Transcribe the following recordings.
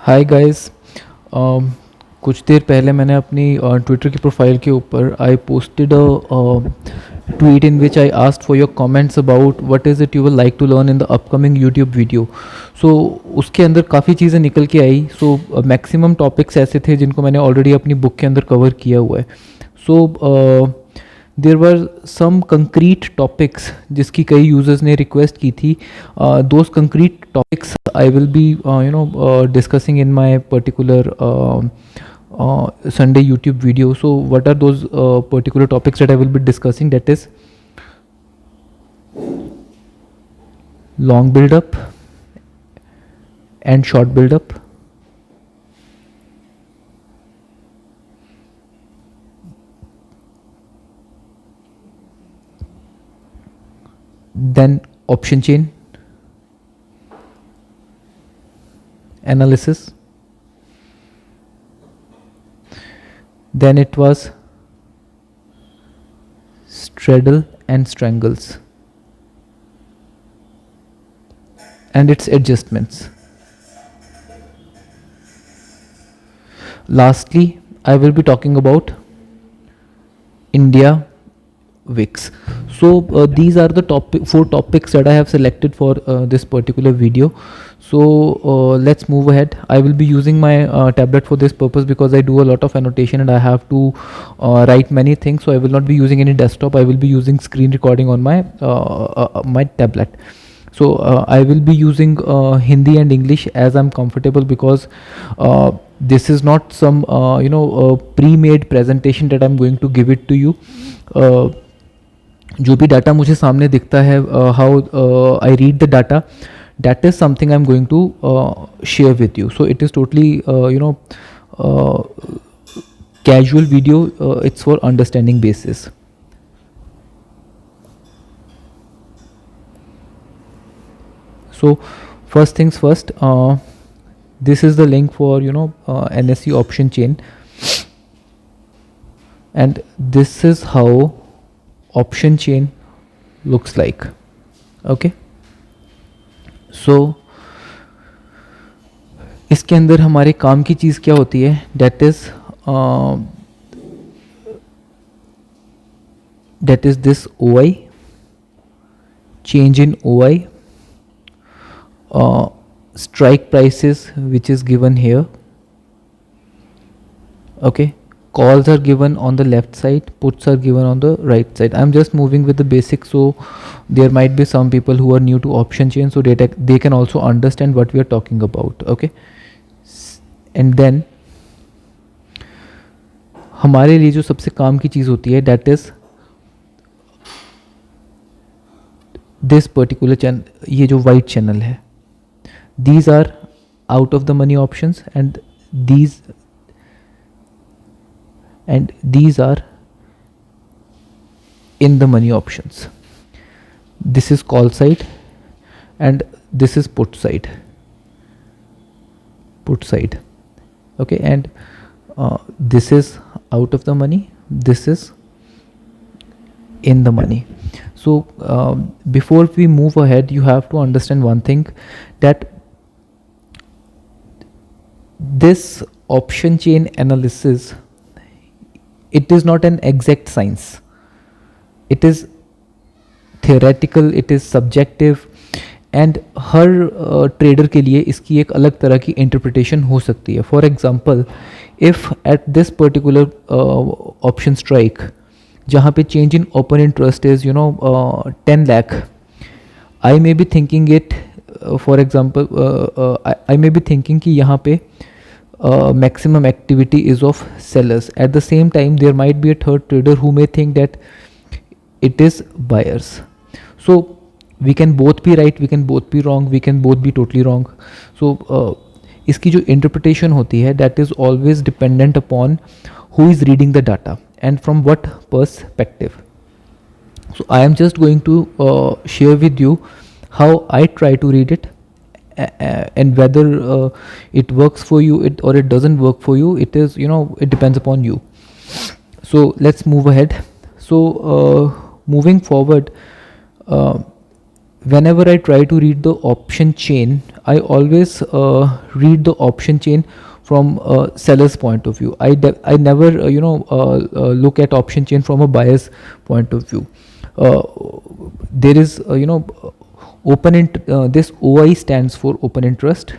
Hi guys. कुछ देर पहले मैंने अपनी ट्विटर की प्रोफाइल के ऊपर I posted a tweet in which I asked for your comments about what is it you will like to learn in the upcoming YouTube video. So उसके अंदर काफ़ी चीज़ें निकल के आई. So मैक्सिमम टॉपिक्स ऐसे थे जिनको मैंने ऑलरेडी अपनी बुक के अंदर कवर किया हुआ है. So देर वर सम कंक्रीट टॉपिक्स जिसकी कई यूज़र्स ने रिक्वेस्ट की थी. Those concrete topics I will be discussing in my particular Sunday YouTube video. So what are those particular topics that I will be discussing? That is long build up and short build up, then option chain analysis, then it was straddle and strangles and its adjustments. Lastly, I will be talking about India Wix. So these are the four topics that I have selected for this particular video. So let's move ahead. I will be using my tablet for this purpose because I do a lot of annotation and I have to write many things. So I will not be using any desktop. I will be using screen recording on my my tablet. So I will be using Hindi and English as I'm comfortable, because this is not some pre-made presentation that I'm going to give it to you. जो भी data मुझे सामने दिखता है, how I read the data, that is something I'm going to share with you. So it is totally casual video. It's for understanding basis. So first things first, this is the link for NSE option chain, and this is how option chain looks like. Okay, so इसके अंदर हमारे काम की चीज़ क्या होती है? that is this OI, change in OI, strike prices which is given here. Okay, calls are given on the left side, puts are given on the right side. I'm just moving with the basics, so there might be some people who are new to option chain, so they can also understand what we are talking about. Okay, and then हमारे लिए जो सबसे काम की चीज़ होती है, that is this particular channel, ये जो white channel है, these are out of the money options, and these are in the money options. This is call side and this is put side. Okay, and this is out of the money, this is in the money. So before we move ahead, you have to understand one thing, that this option chain analysis, it is not an exact science. It is theoretical, it is subjective, and her trader के लिए इसकी एक अलग तरह की interpretation हो सकती है. For example, if at this particular option strike, जहाँ पे change in open interest is 10 lakh, I may be thinking it, for example I may be thinking कि यहाँ पे maximum activity is of sellers. At the same time, there might be a third trader who may think that it is buyers. So we can both be right, we can both be wrong, we can both be totally wrong. So इसकी जो interpretation होती है, that is always dependent upon who is reading the data and from what perspective. So I am just going to share with you how I try to read it, and whether it works for you or it doesn't work for you. It is, it depends upon you. So let's move ahead. So moving forward, whenever I try to read the option chain, I always read the option chain from a seller's point of view. I never look at option chain from a buyer's point of view. There is this OI stands for open interest.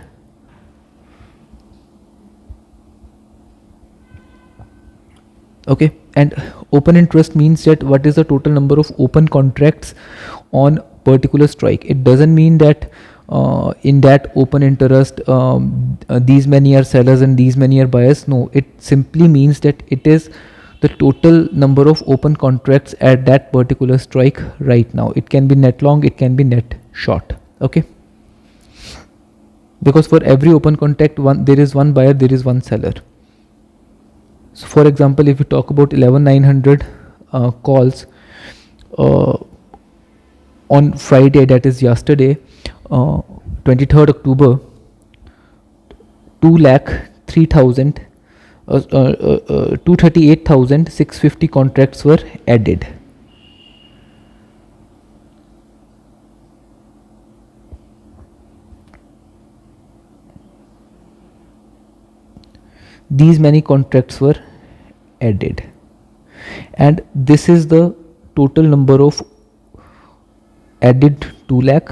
Okay, and open interest means that what is the total number of open contracts on particular strike. It doesn't mean that in that open interest these many are sellers and these many are buyers. No, it simply means that it is the total number of open contracts at that particular strike right now. It can be net long, it can be net short. Okay, because for every open contract, there is one buyer, there is one seller. So for example, if we talk about 11900 calls on Friday, that is yesterday, 23rd October, 238,650 contracts were added. These many contracts were added, and this is the total number of added 2 lakh,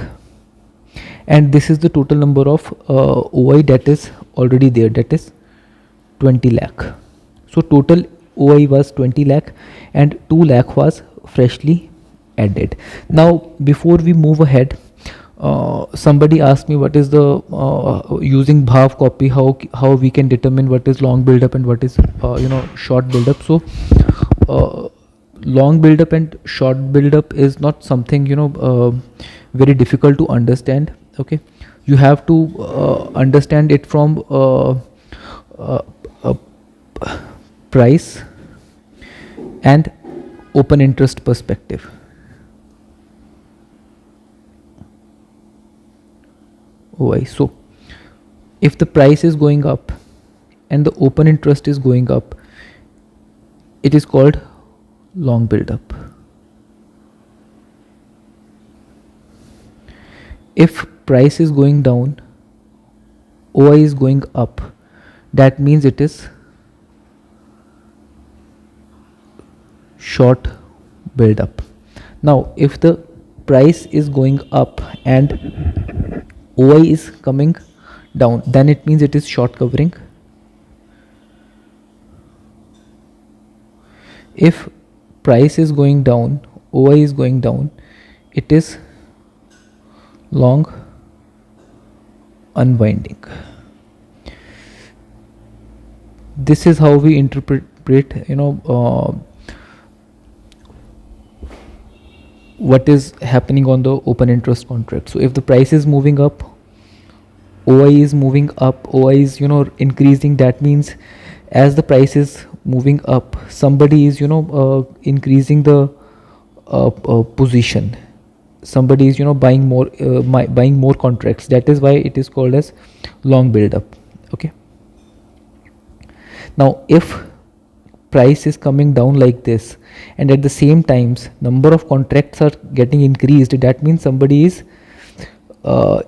and this is the total number of OI that is already there, that is 20 lakh. So total OI was 20 lakh and 2 lakh was freshly added. Now before we move ahead, somebody asked me what is the using Bhav copy, how we can determine what is long build up and what is short build up. So long build up and short build up is not something very difficult to understand. Okay, you have to understand it from price and open interest perspective. OI. So if the price is going up and the open interest is going up, it is called long build up. If price is going down, OI is going up, that means it is short build up. Now if the price is going up and OI is coming down, then it means it is short covering. If price is going down, OI is going down, it is long unwinding. This is how we interpret what is happening on the open interest contract. So if the price is moving up, OI is moving up, OI is increasing, that means as the price is moving up, somebody is increasing the position, somebody is buying more contracts. That is why it is called as long build up. Okay, now if price is coming down like this and at the same times number of contracts are getting increased, that means somebody is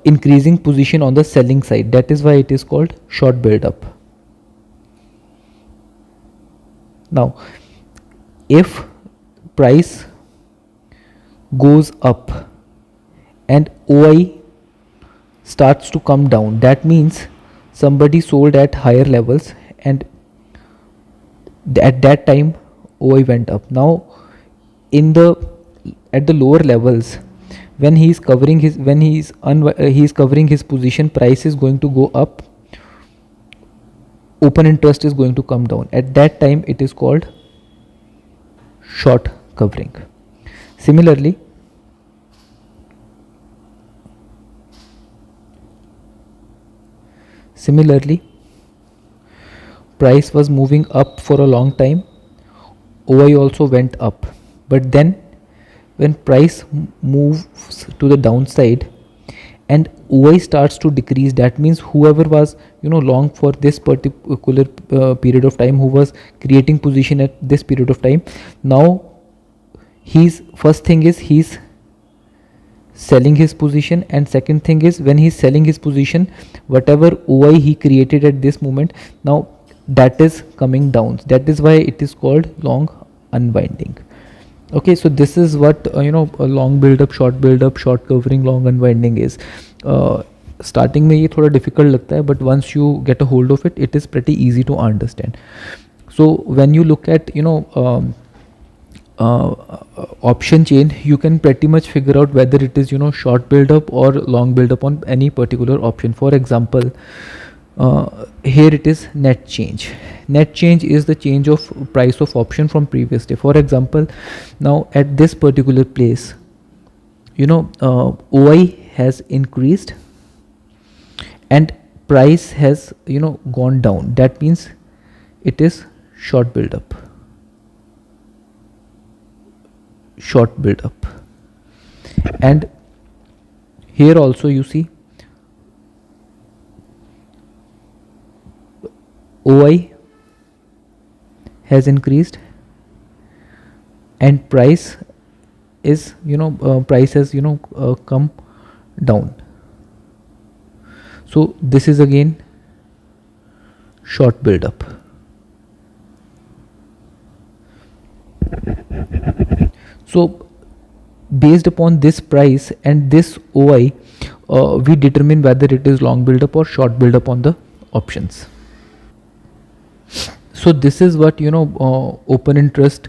increasing position on the selling side. That is why it is called short build up. Now if price goes up and OI starts to come down, that means somebody sold at higher levels and at that time OI went up. Now at the lower levels, when he is covering his position, price is going to go up, open interest is going to come down. At that time it is called short covering. Similarly, price was moving up for a long time, OI also went up, but then when price moves to the downside and OI starts to decrease, that means whoever was long for this particular period of time, who was creating position at this period of time, now his first thing is he's selling his position, and second thing is when he's selling his position, whatever OI he created at this moment, now that is coming down. That is why it is called long unwinding. Okay, so this is what a long build up, short covering, long unwinding is. Starting में ये थोड़ा difficult लगता है, but once you get a hold of it, it is pretty easy to understand. So when you look at option chain, you can pretty much figure out whether it is short build up or long build up on any particular option. For example, here it is net change. Net change is the change of price of option from previous day. For example, now at this particular place, OI has increased and price has gone down. That means it is short build up. And here also you see OI has increased and price is price has come down. So this is again short build up. So based upon this price and this OI, we determine whether it is long build up or short build up on the options. So this is what open interest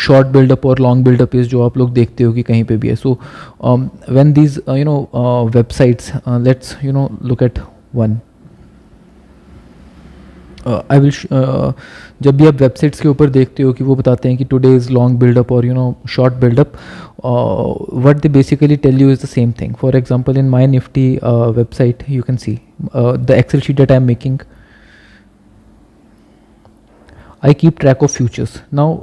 short build up और long build up is जो आप लोग देखते हो कि कहीं पे भी है. So when these websites, let's look at one. I will जब भी आप वेबसाइट्स के ऊपर देखते हो कि वो बताते हैं कि टुडे इज़ लॉन्ग बिल्डअप और short buildup, what they basically tell you is the same thing. For example in my Nifty website you can see the Excel sheet that I am making. I keep track of futures. Now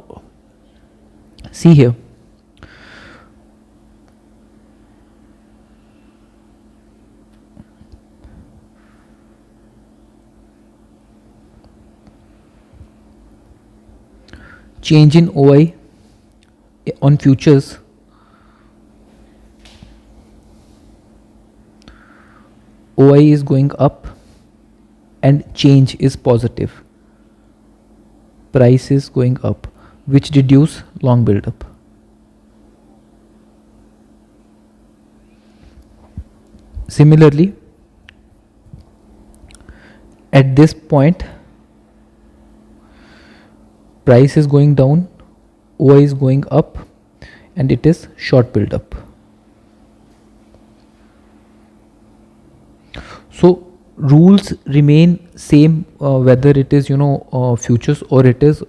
see here, change in OI on futures, OI is going up and change is positive, price is going up, which reduce long build up. Similarly, at this point price is going down, OI is going up, and it is short build up. So rules remain same whether it is futures or it is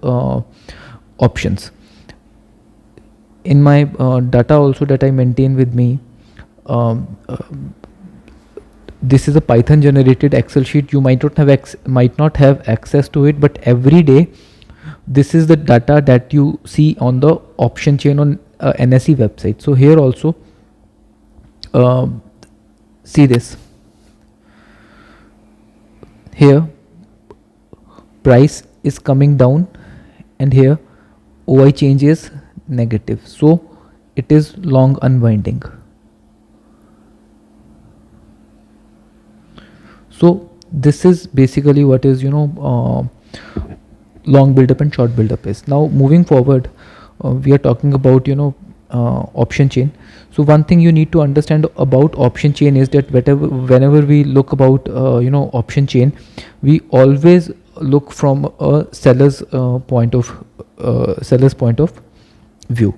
options. In my data also that I maintain with me, this is a Python generated Excel sheet. You might not have access to it, but every day this is the data that you see on the option chain on NSE website. So here also see this. Here price is coming down and here OI change is negative. So it is long unwinding. So this is basically what is long build up and short build up is. Now moving forward, we are talking about option chain. So one thing you need to understand about option chain is that whenever we look about option chain, we always look from a seller's point of view.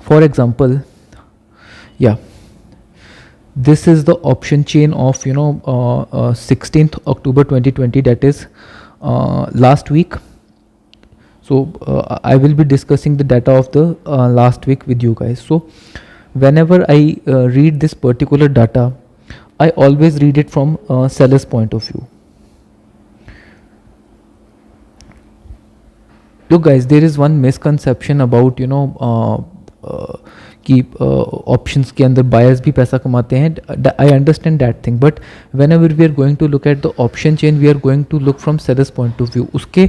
For example, this is the option chain of 16th October 2020, that is last week. So I will be discussing the data of the last week with you guys. So whenever I read this particular data, I always read it from seller's point of view. Look guys, there is one misconception about कि options के अंदर buyers भी पैसा कमाते हैं. I understand that thing, but whenever we are going to look at the option chain, we are going to look from sellers point of view. उसके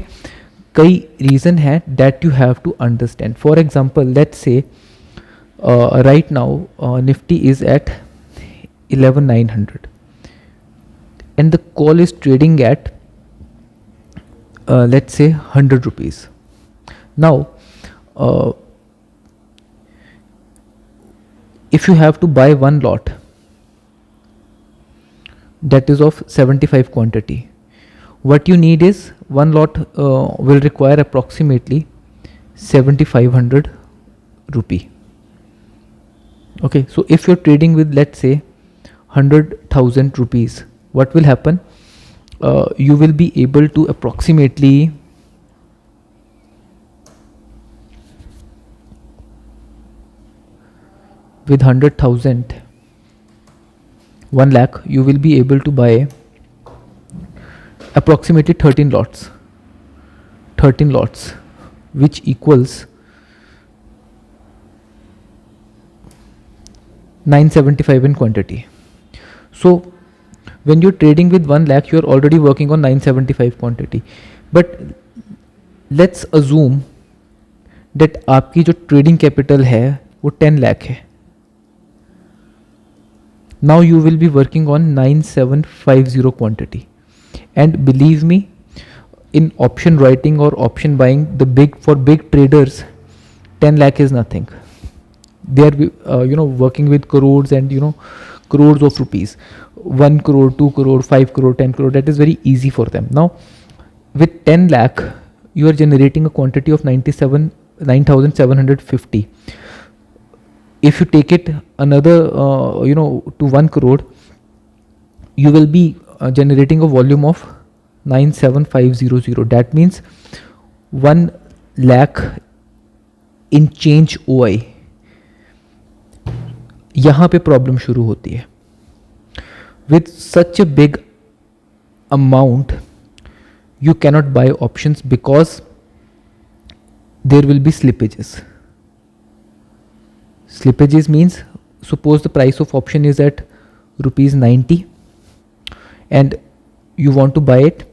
कई reason हैं that you have to understand. For example let's say Right now, Nifty is at 11,900, and the call is trading at let's say 100 rupees. Now, uh, if you have to buy one lot that is of 75 quantity, what you need is one lot will require approximately 7,500 rupee. Okay, so if you're trading with, let's say, 100,000 rupees, what will happen? You will be able to approximately with 100,000, 1 lakh, you will be able to buy approximately 13 lots, which equals 975 in quantity. So when you're trading with 1 lakh, you're already working on 975 quantity. But let's assume that आपकी जो trading capital है वो 10 lakh है. Now you will be working on 9750 quantity, and believe me, in option writing or option buying, for big traders, 10 lakh is nothing. They are working with crores and crores of rupees. 1 crore, 2 crore, 5 crore, 10 crore, that is very easy for them. Now with 10 lakh, you are generating a quantity of 9,750. If you take it another to 1 crore, you will be generating a volume of 97500. That means 1 lakh in change OI. यहाँ पे problem शुरू होती है. With such a big amount, you cannot buy options because there will be slippages. Slippages means, suppose the price of option is at rupees 90 and you want to buy it.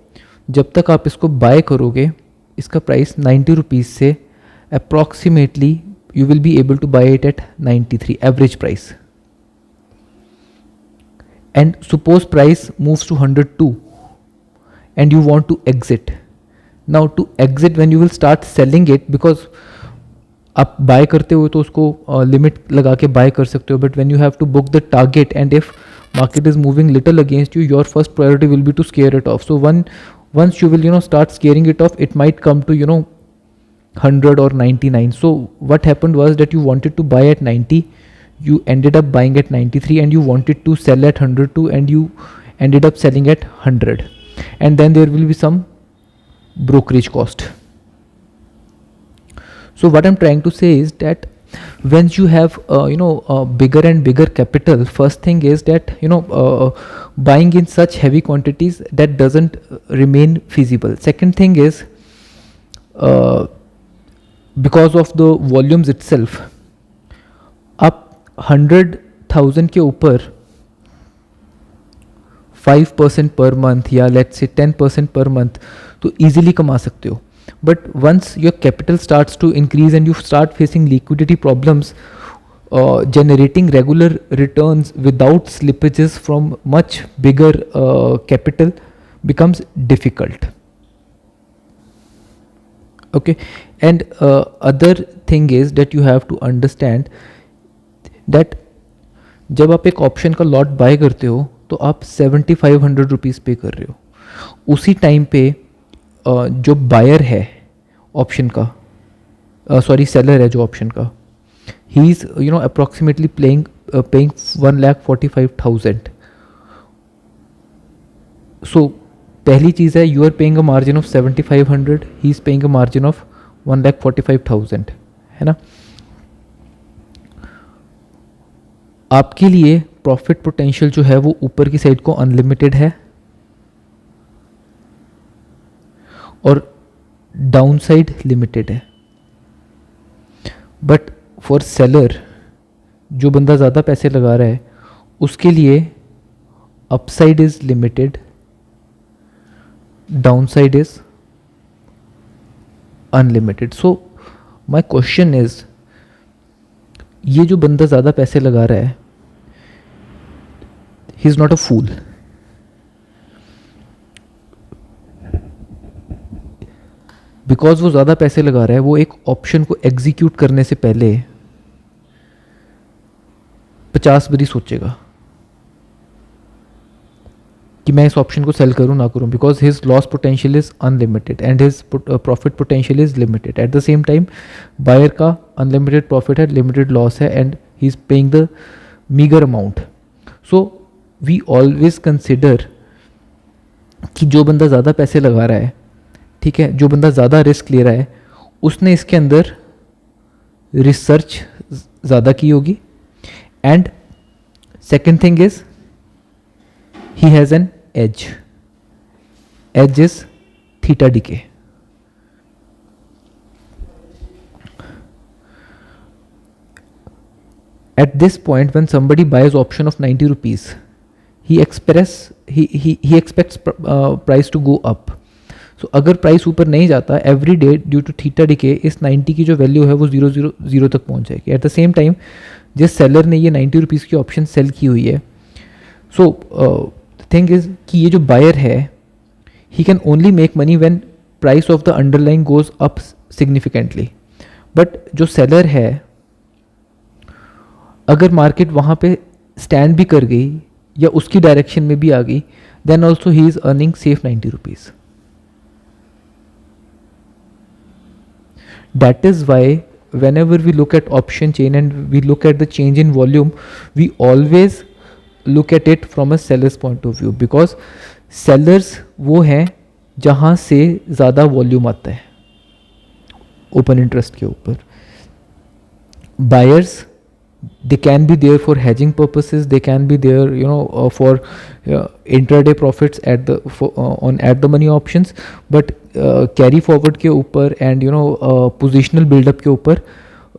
जब तक आप इसको bye करोगे, इसका price 90 rupees से approximately you will be able to buy it at 93 average price. And suppose price moves to 102 and you want to exit. Now to exit, when you will start selling it, because आप bye करते हो तो उसको limit लगा के bye कर सकते हो, but when you have to book the target and if market is moving little against you, your first priority will be to scare it off. So once you will start scaring it off, it might come to 100 or 99. So what happened was that you wanted to buy at 90, you ended up buying at 93, and you wanted to sell at 102 and you ended up selling at 100, and then there will be some brokerage cost. So what I'm trying to say is that when you have bigger and bigger capital, first thing is that buying in such heavy quantities, that doesn't remain feasible. Second thing is because of the volumes itself, आप 100,000 के ऊपर 5% per month या let's say 10% per month तो easily कमा सकते हो. But once your capital starts to increase and you start facing liquidity problems, generating regular returns without slippages from much bigger capital becomes difficult. Okay, and other thing is that you have to understand that जब आप एक option का lot bye करते हो तो आप 7,500 rupees पे कर रहे हो. उसी टाइम पे जो बायर है ऑप्शन का, सॉरी सेलर है जो ऑप्शन का, he is approximately paying 1,45,000. So पहली चीज़ है, you are paying a margin of 7,500, he is paying a margin of 1,45,000, है ना. आपके लिए प्रॉफिट पोटेंशियल जो है वो ऊपर की साइड को अनलिमिटेड है और डाउन साइड लिमिटेड है. बट फॉर सेलर, जो बंदा ज़्यादा पैसे लगा रहा है, उसके लिए upside is limited, downside is unlimited. So my question is, ये जो बंदा ज़्यादा पैसे लगा रहा है, he is not a fool. Because वो ज़्यादा पैसे लगा रहा है, वो एक ऑप्शन को एग्जीक्यूट करने से पहले 50 बारी सोचेगा कि मैं इस ऑप्शन को सेल करूं ना करूं, because his loss potential is unlimited and his profit potential is limited. At the same time buyer का अनलिमिटेड प्रॉफिट है, लिमिटेड लॉस है, and he is paying the meagre amount. So we always consider कि जो बंदा ज़्यादा पैसे लगा रहा है, ठीक है, जो बंदा ज़्यादा रिस्क ले रहा है, उसने इसके अंदर रिसर्च ज़्यादा की होगी. And second thing is he has an edge. Edge is theta decay. At this point, when somebody buys option of 90 rupees, he expects price to go up. So अगर प्राइस ऊपर नहीं जाता, every day due to theta decay इस 90 की जो value है वो 000 तक पहुंच जाएगी. एट द सेम टाइम जिस सेलर ने ये 90 रुपीज़ की ऑप्शन सेल की हुई है, सो थिंग इज कि ये जो बायर है, he can only make money when price of the underlying goes up significantly. But जो सेलर है, अगर मार्केट वहाँ पे स्टैंड भी कर गई या उसकी डायरेक्शन में भी आ गई, then also he is earning safe 90 rupees. That is why whenever we look at option chain and we look at the change in volume, we always look at it from a seller's point of view, because sellers वो हैं जहाँ से ज़्यादा volume आता है open interest के ऊपर. buyers, they can be there for hedging purposes, they can be there for intraday profits at the on at the money options, but carry forward के ऊपर and positional build up के ऊपर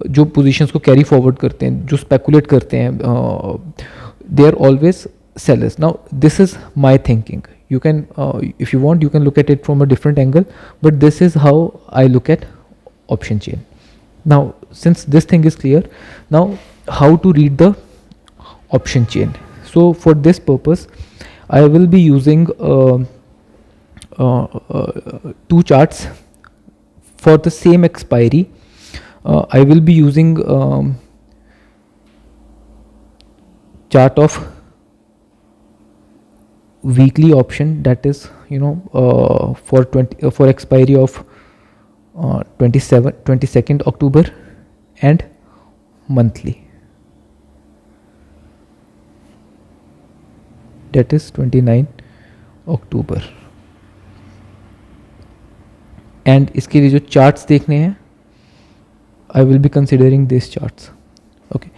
जो positions को carry forward करते हैं, जो speculate करते हैं, they are always sellers. Now this is my thinking. You can if you want, you can look at it from a different angle, but this is how I look at option chain. Now since this thing is clear, now how to read the option chain. So for this purpose I will be using two charts for the same expiry. I will be using chart of weekly option, that is for expiry of 22nd October, and monthly, that is 29 October. And इसके लिए जो charts देखने हैं, I will be considering these charts. Okay,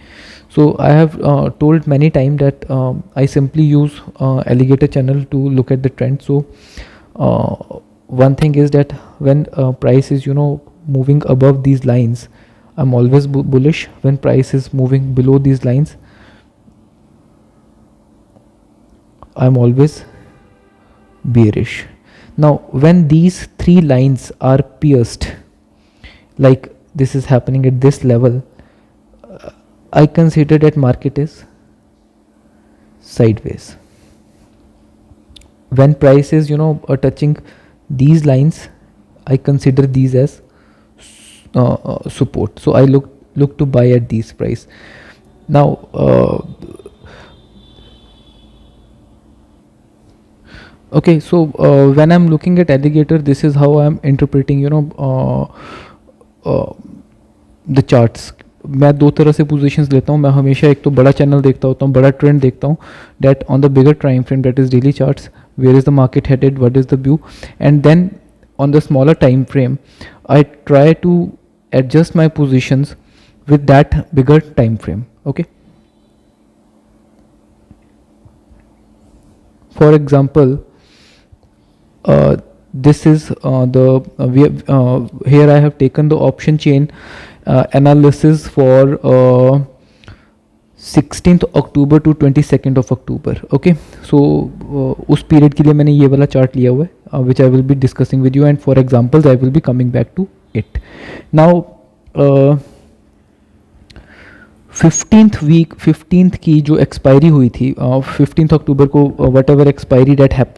so I have told many times that I simply use alligator channel to look at the trend. So one thing is that when price is moving above these lines, I'm always bullish. When price is moving below these lines, I'm always bearish. Now when these three lines are pierced, like this is happening at this level, I consider that market is sideways. When price is touching these lines, I consider these as support. So I look to buy at these price. Now okay, so when I'm looking at alligator, this is how I'm interpreting the charts. मैं दो तरह से positions लेता हूँ. मैं हमेशा एक तो बड़ा चैनल देखता होता हूँ, बड़ा ट्रेंड देखता हूँ, that on the bigger time frame, that is daily charts, where is the market headed, what is the view, and then on the smaller time frame I try to adjust my positions with that bigger time frame. Okay, for example, this is here I have taken the option chain analysis for 16th October to 22nd of October. Okay, so उस period के लिए मैंने ये वाला chart लिया हुआ है, which I will be discussing with you, and for examples I will be coming back to it. Now 15th की जो एक्सपायरी हुई थी 15th अक्टूबर को whatever expiry date happen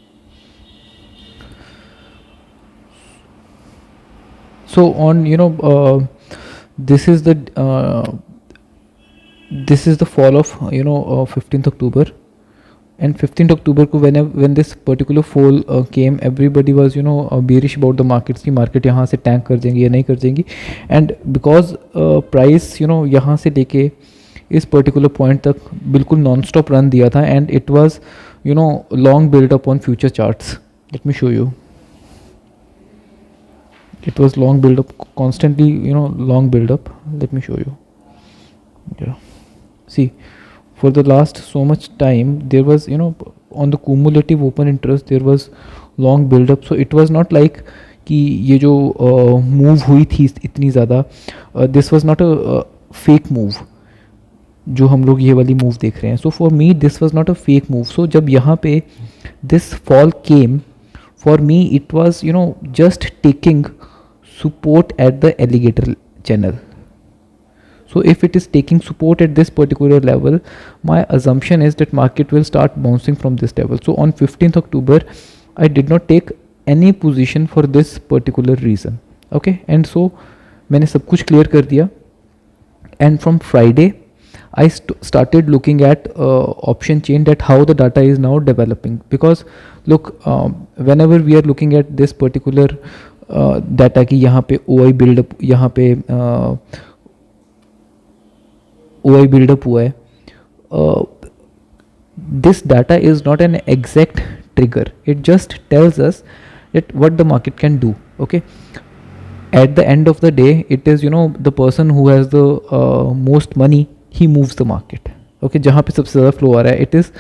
so on this is the fall of 15th October. And 15th October को when this particular fall came, everybody was bearish about the markets कि market यहाँ से tank कर जाएंगी या नहीं कर जाएंगी. And because price यहाँ से लेके इस particular point तक बिल्कुल non-stop run दिया था, and it was long build up on future charts. Let me show you. It was long build up, constantly long build up. Let me show you. Yeah, see, for the last so much time there was on the cumulative open interest there was long build up. So it was not like कि ये जो move हुई थी इतनी ज़्यादा, this was not a fake move जो हम लोग ये वाली move देख रहे हैं. So for me this was not a fake move. So जब यहाँ पे this fall came, for me it was just taking support at the alligator channel. So if it is taking support at this particular level, my assumption is that market will start bouncing from this level. So on 15th October, I did not take any position for this particular reason. Okay, and so मैंने सब कुछ clear कर दिया. And from Friday, I started looking at option chain, that how the data is now developing. Because look, whenever we are looking at this particular data कि यहाँ पे OI build-up, यहाँ पे OI build-up हुआ है, this data is not an exact trigger. It just tells us that what the market can do. Okay, at the end of the day, it is the person who has the most money, he moves the market. Okay, जहाँ पे सबसे ज़्यादा flow आ रहा है, it is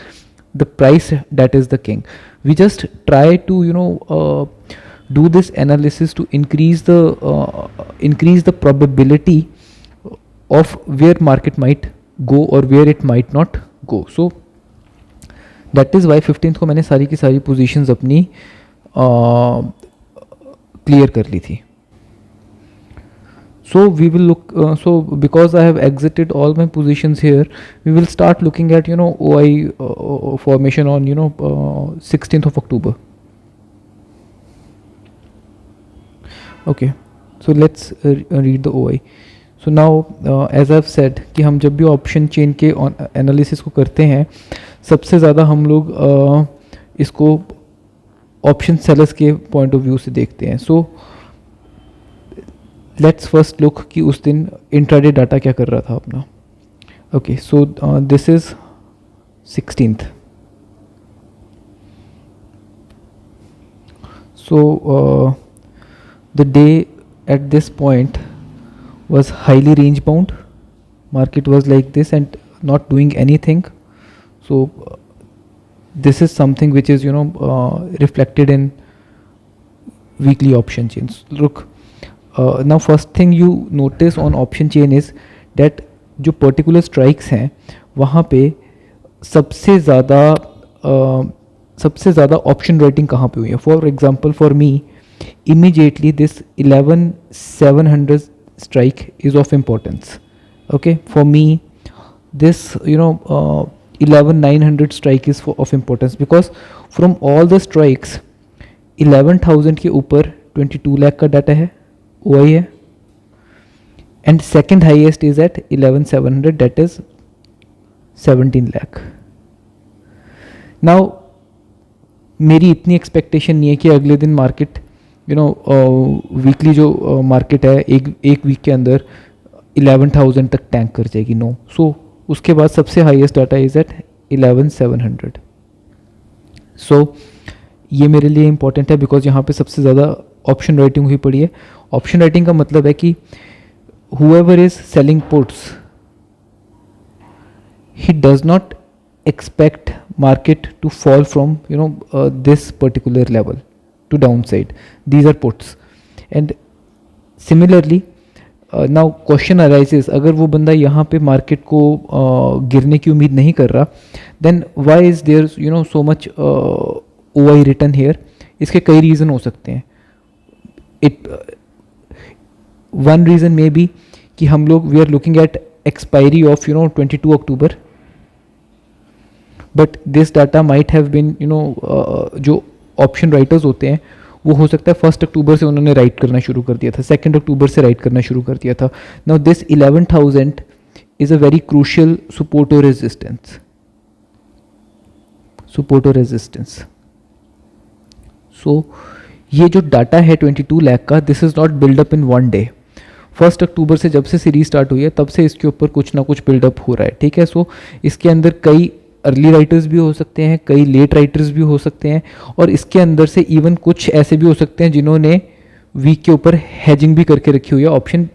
the price that is the king. We just try to do this analysis to increase the probability of where market might go or where it might not go. So that is why 15th को मैंने सारी की सारी positions अपनी clear कर ली थी. So we will look, so because I have exited all my positions here, we will start looking at OI formation on 16th of October. Okay, so let's read the OI. So now as I've said कि हम जब भी option chain के analysis को करते हैं, सबसे ज़्यादा हम लोग इसको ऑप्शन सेलर्स के पॉइंट ऑफ व्यू से देखते हैं. सो लेट्स फर्स्ट लुक कि उस दिन इंट्राडे डाटा क्या कर रहा था अपना. Okay, so this is 16th. So the day at this point was highly range bound. Market was like this and not doing anything. So this is something which is reflected in weekly option chains. Look, now first thing you notice on option chain is that जो particular strikes हैं वहाँ पे सबसे ज़्यादा option rating कहाँ पे हुई है. For example, for me, immediately this 11,700 strike is of importance. Okay, for me this 11,900 strike is of importance, because from all the strikes 11,000 के ऊपर 22 लाख का डाटा है, OI है, and second highest is at 11,700, that is 17 lakh. Now मेरी इतनी expectation नहीं है कि अगले दिन मार्केट वीकली जो मार्केट है एक वीक के अंदर 11,000 तक टैंक कर जाएगी. नो. सो उसके बाद सबसे हाईएस्ट डाटा इज एट 11,700. सो ये मेरे लिए इंपॉर्टेंट है बिकॉज यहाँ पे सबसे ज़्यादा ऑप्शन राइटिंग हुई पड़ी है. ऑप्शन राइटिंग का मतलब है कि whoever is selling puts, he does not expect market to fall from this particular level to downside. These are puts. And similarly now question arises, अगर वो बंदा यहाँ पे मार्केट को गिरने की उम्मीद नहीं कर रहा, then why is there so much OI written here? इसके कई रीज़न हो सकते हैं. वन रीज़न मे बी कि हम लोग we are looking at expiry of 22 October, but this data might have been जो ऑप्शन राइटर्स होते हैं वो हो सकता है 1 अक्टूबर से उन्होंने राइट करना शुरू कर दिया था, 2 अक्टूबर से राइट करना शुरू कर दिया था. Now this 11,000 is a very crucial support और रेजिस्टेंस. सो ये जो डाटा है 22 लाख का, this is not buildup in one day. 1 October से जब से सीरीज स्टार्ट हुई है तब से इसके ऊपर कुछ ना कुछ बिल्डअप हो रहा है, ठीक है. सो इसके अंदर कई अर्ली राइटर्स भी हो सकते हैं, कई लेट राइटर्स भी हो सकते हैं, और इसके अंदर से इवन कुछ ऐसे भी हो सकते हैं जिन्होंने वीक के ऊपर हैजिंग भी करके रखी हुई है ऑप्शन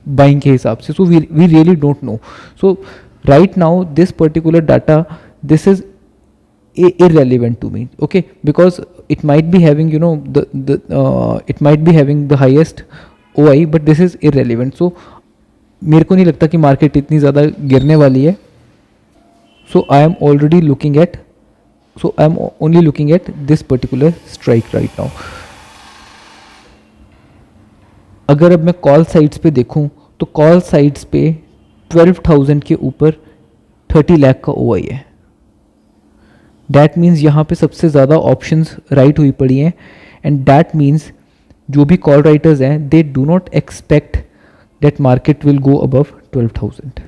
बाइंग के हिसाब से. So we really don't know. So right now this particular data, this is irrelevant to me, okay, because it might be having it might be having the highest OI, but this is irrelevant. So मेरे को नहीं लगता कि market इतनी ज़्यादा गिरने वाली है. So I am only looking at this particular strike right now. अगर अब मैं कॉल साइड्स पे देखूं तो कॉल साइड्स पे 12,000 के ऊपर 30 लाख का OI है. डैट मीन्स यहाँ पे सबसे ज़्यादा ऑप्शंस राइट हुई पड़ी हैं, एंड डैट मीन्स जो भी कॉल राइटर्स हैं they do not expect that market will go above 12,000.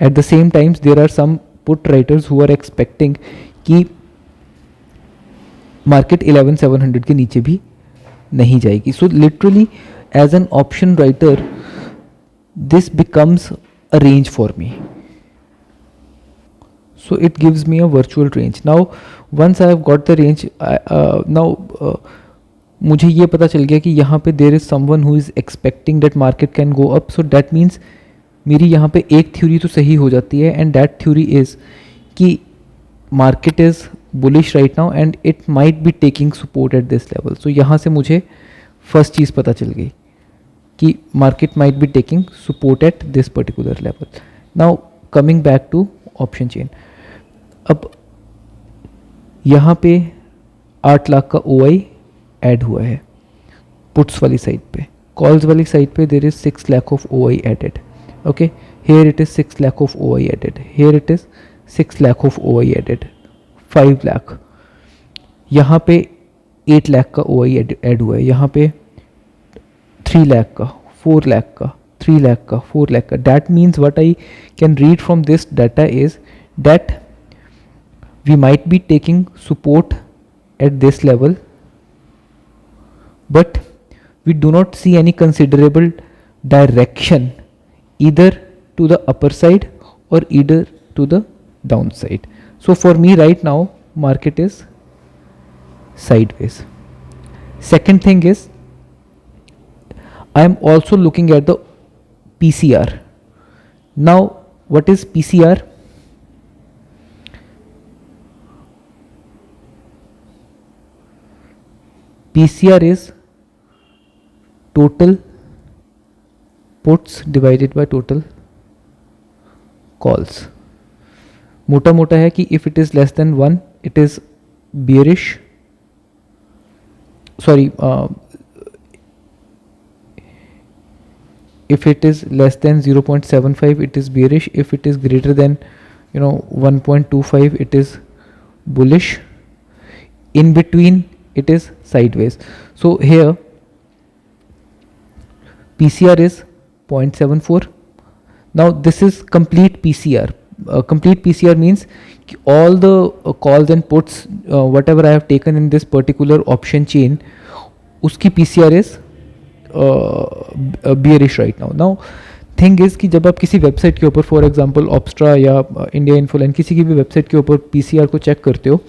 At the same times there are some put writers who are expecting कि मार्केट 11,700 के नीचे भी नहीं जाएगी. So literally as an option writer this becomes a range for me. So it gives me a virtual range. Now once I have got the range, मुझे ये पता चल गया कि यहाँ पे there is someone who is expecting that market can go up. So that means मेरी यहाँ पे एक थ्योरी तो सही हो जाती है, and that theory is कि market is bullish right now and it might be taking support at this level. So यहाँ से मुझे फर्स्ट चीज़ पता चल गई कि market might be taking support at this particular level. Now coming back to option chain. अब यहाँ पे 8 लाख का OI ऐड हुआ है पुट्स वाली साइड पे. कॉल्स वाली साइड पे there is 6 lakh of OI added. Okay, here it is 6 lakh of OI added, here it is 6 lakh of OI added, 5 lakh. यहाँ पे 8 लाख का OI ऐड हुआ है, यहाँ पे 3 लाख का, 4 लाख का, 3 लाख का, 4 लाख का. That means what I can read from this data is that we might be taking support at this level, but we do not see any considerable direction either to the upper side or either to the downside. So for me right now market is sideways. Second thing is I am also looking at the PCR. Now what is PCR? PCR is total puts divided by total calls. मोटा मोटा है कि if it is less than 1 it is bearish, sorry, if it is less than 0.75 it is bearish, if it is greater than 1.25 it is bullish, in between it is sideways. So here PCR is 0.74. Now this is complete PCR. Complete PCR means all the calls and puts whatever I have taken in this particular option chain, uski PCR is bearish right now. Now thing is कि जब आप किसी website के ऊपर for example ऑप्स्ट्रा या India Infoline किसी की भी वेबसाइट के ऊपर PCR को चेक करते हो,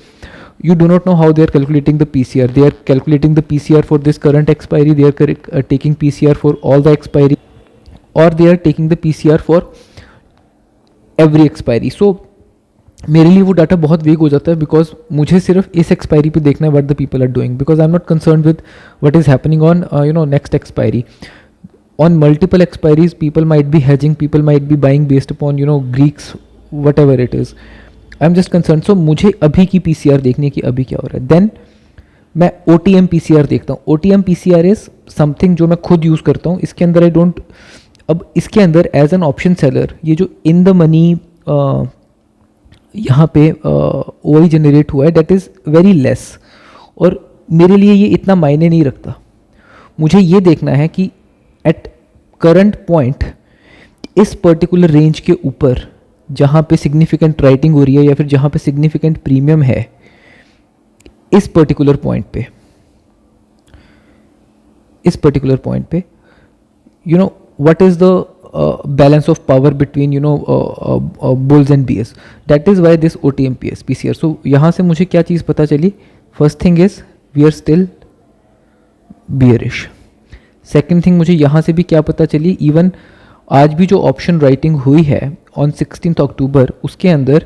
you do not know how they are calculating the PCR. They are calculating the PCR for this current expiry, they are taking PCR for all the expiry, or they are taking the PCR for every expiry. So मेरे लिए वो data बहुत वेग हो जाता है because मुझे सिर्फ इस एक्सपायरी पे देखना है what the people are doing, because I am not concern with what is happening on next expiry. On multiple expiries people might be hedging, people might be buying based upon Greeks, whatever it is. I'm just concerned. So मुझे अभी की PCR देखनी है कि अभी क्या हो रहा है. Then मैं OTM PCR देखता हूँ. OTM PCR is something जो मैं खुद यूज़ करता हूँ. इसके अंदर I don't अब इसके अंदर एज एन ऑप्शन सेलर ये जो इन द मनी यहाँ पे ओ आई जनरेट हुआ है दैट इज़ वेरी लेस, और मेरे लिए ये इतना मायने नहीं रखता. मुझे ये देखना है कि एट करंट पॉइंट इस पर्टिकुलर रेंज के ऊपर जहाँ पे सिग्निफिकेंट राइटिंग हो रही है या फिर जहाँ पे सिग्निफिकेंट प्रीमियम है, इस पर्टिकुलर पॉइंट पे you know what is the balance of power between bulls and bears. That is why this OTMPS PCR. So यहाँ से मुझे क्या चीज़ पता चली? First thing is we are still bearish. Second thing मुझे यहाँ से भी क्या पता चली? Even आज भी जो ऑप्शन राइटिंग हुई है ऑन 16 अक्टूबर, उसके अंदर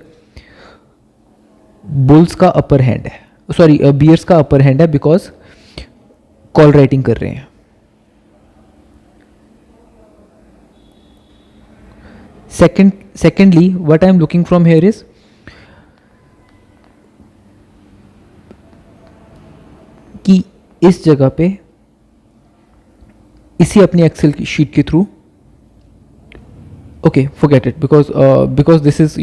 बुल्स का अपर हैंड है, सॉरी बियर्स का अपर हैंड है, बिकॉज कॉल राइटिंग कर रहे हैं. Secondly, what I am looking from here is कि इस जगह पे इसी अपनी एक्सेल की शीट के through, okay, forget it, because this is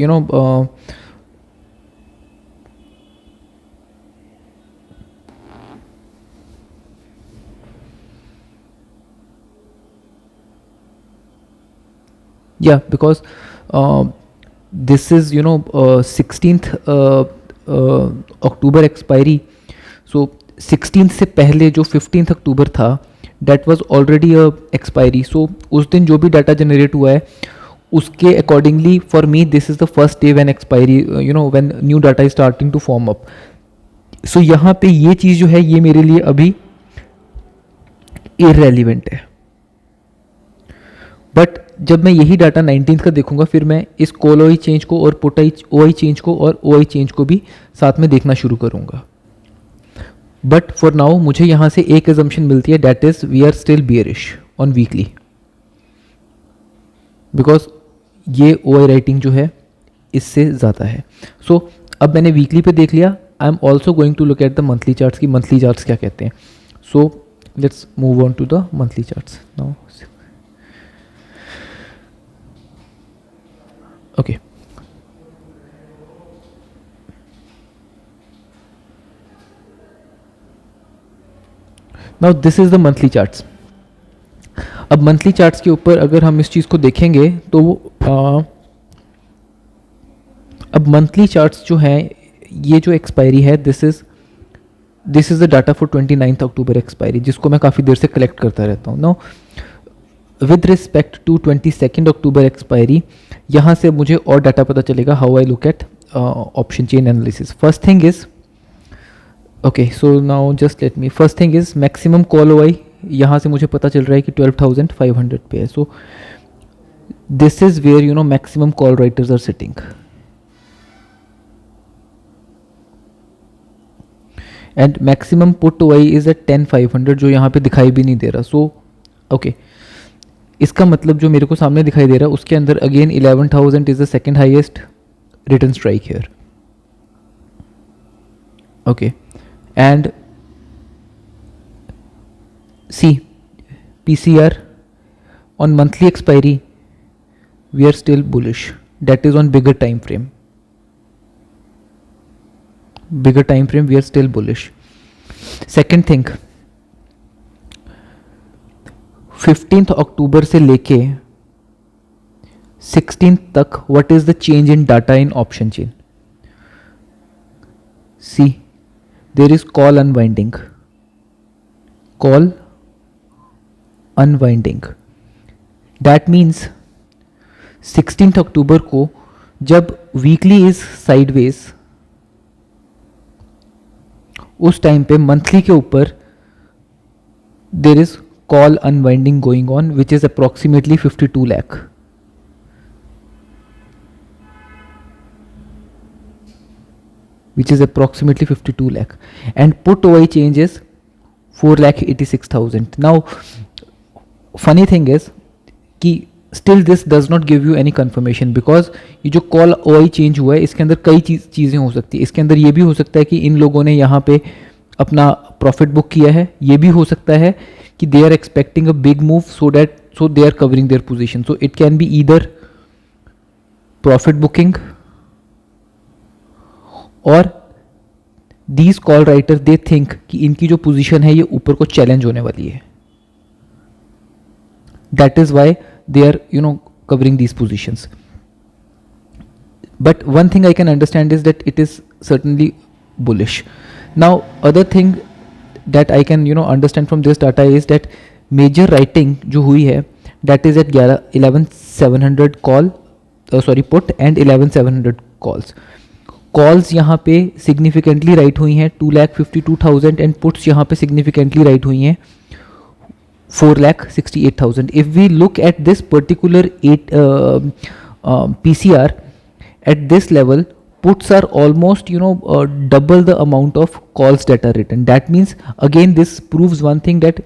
yeah, because this is 16th October expiry. So 16th से पहले जो 15th अक्टूबर था that was already a expiry. So उस दिन जो भी डाटा जनरेट हुआ है उसके accordingly for me this is the first day when expiry when new data is starting to form up. So यहाँ पे ये चीज़ जो है ये मेरे लिए अभी इररेलेवेंट है. बट जब मैं यही डाटा 19th का देखूंगा फिर मैं इस कॉल ओआई चेंज को और पुट ओआई चेंज को और ओआई चेंज को भी साथ में देखना शुरू करूंगा. बट फॉर नाउ मुझे यहाँ से एक एजम्पशन मिलती है that is we are still bearish on weekly, because ये ओआई राइटिंग जो है इससे ज़्यादा है. सो अब मैंने वीकली पे देख लिया. I am also going to look at the monthly charts की मंथली चार्ट्स क्या कहते हैं. So let's move on to the monthly charts now. Okay. Now this is the monthly charts. अब मंथली चार्ट्स के ऊपर अगर हम इस चीज़ को देखेंगे तो अब मंथली चार्ट्स जो हैं ये जो एक्सपायरी है this is the data for 29th October expiry, जिसको मैं काफ़ी देर से कलेक्ट करता रहता हूँ. Now with respect to 22nd October expiry यहाँ से मुझे और डाटा पता चलेगा how I look at option chain analysis. First thing is okay, so now just let me, first thing is maximum call OI यहाँ से मुझे पता चल रहा है कि 12,500 पे है. So this is where maximum call writers are sitting. And maximum put OI is at 10,500 जो यहाँ पे दिखाई भी नहीं दे रहा. सो ओके, इसका मतलब जो मेरे को सामने दिखाई दे रहा है उसके अंदर again 11,000 is the second highest return strike here. Okay, and see PCR on monthly expiry we are still bullish, that is on bigger time frame. We are still bullish. Second thing, 15th October से लेके 16th तक what is the change in data in option chain? See, there is call unwinding. That means 16th अक्टूबर को जब weekly is sideways, उस time पे monthly के ऊपर there is call unwinding going on which is approximately 52 lakh. Which is approximately 52 lakh. And put OI change is 4,86,000. Now, funny thing is कि still this does not give you any confirmation because ये जो call OI change हुआ है इसके अंदर कई चीज़ें हो सकती है. इसके अंदर ये भी हो सकता है कि इन लोगों ने यहाँ पे अपना प्रॉफिट बुक किया है. ये भी हो सकता है कि they are expecting a big move so that so they are covering their position. So it can be either profit booking or these call writers they think कि इनकी जो position है ये ऊपर को challenge होने वाली है. That is why they are covering these positions. But one thing I can understand is that it is certainly bullish. Now other thing that I can understand from this data is that major writing जो हुई है that is at 11,700 call put and 11,700 calls. Calls यहाँ पे significantly write हुई हैं 2,52,000 and puts यहाँ पे significantly write हुई हैं 4,68,000. If we look at this particular PCR at this level, puts are almost double the amount of calls that are written. That means again this proves one thing, that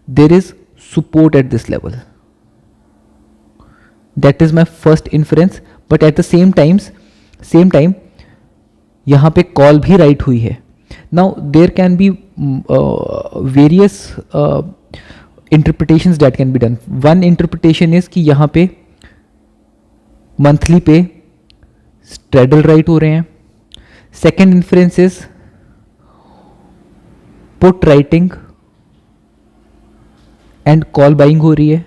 there is support at this level. That is my first inference. But at the same time यहाँ पे call भी write हुई है. Now there can be various interpretations that can be done. One interpretation is कि यहाँ पे monthly पे straddle right हो रहे हैं. Second inference is put writing and call buying हो रही है.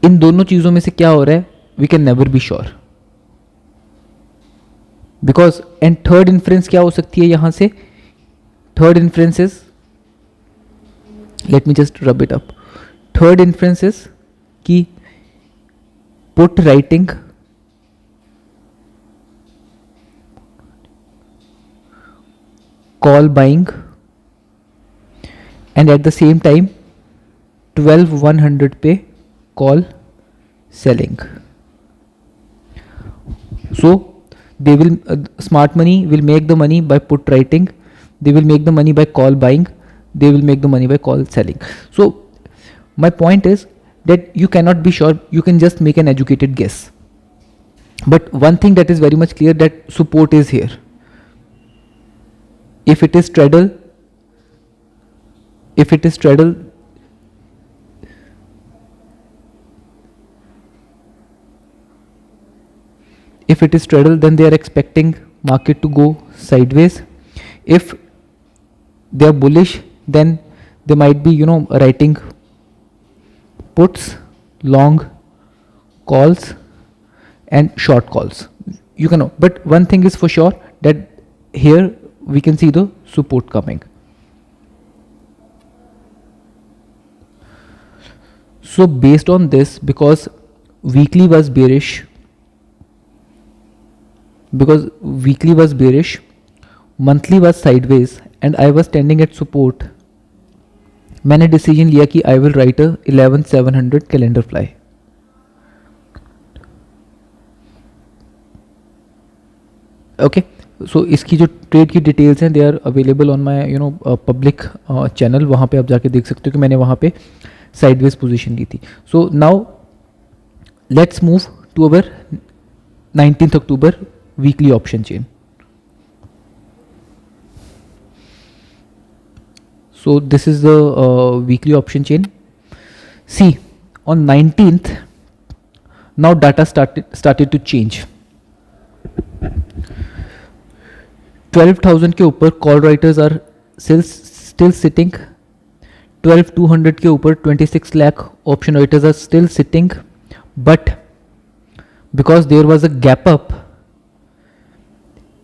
इन दोनों चीजों में से क्या हो रहा है we can never be sure. Because and third inference क्या हो सकती है यहां से. Third inference is, let me just rub it up. Third inference is कि put writing call buying and at the same time 12,100 पे call selling. So they will smart money will make the money by put writing, they will make the money by call buying, they will make the money by call selling. So my point is that you cannot be sure, you can just make an educated guess. But one thing that is very much clear, that support is here. If it is straddle, then they are expecting market to go sideways. If they are bullish, then they might be writing puts, long calls and short calls. You can know, but one thing is for sure, that here we can see the support coming. So based on this, because weekly was bearish, monthly was sideways and I was standing at support, मैंने decision लिया कि I will write a 11,700 calendar fly. Okay, so इसकी जो trade की details हैं they are available on my public channel. वहाँ पे आप जाके देख सकते हो कि मैंने वहाँ पे साइडवेज पोजीशन ली थी. So now let's move to our 19th October weekly option chain. So this is the weekly option chain. See, on 19th now data started to change. 12,000 के ऊपर call writers are still sitting. 12,200 के ऊपर 26 lakh option writers are still sitting, but because there was a gap up,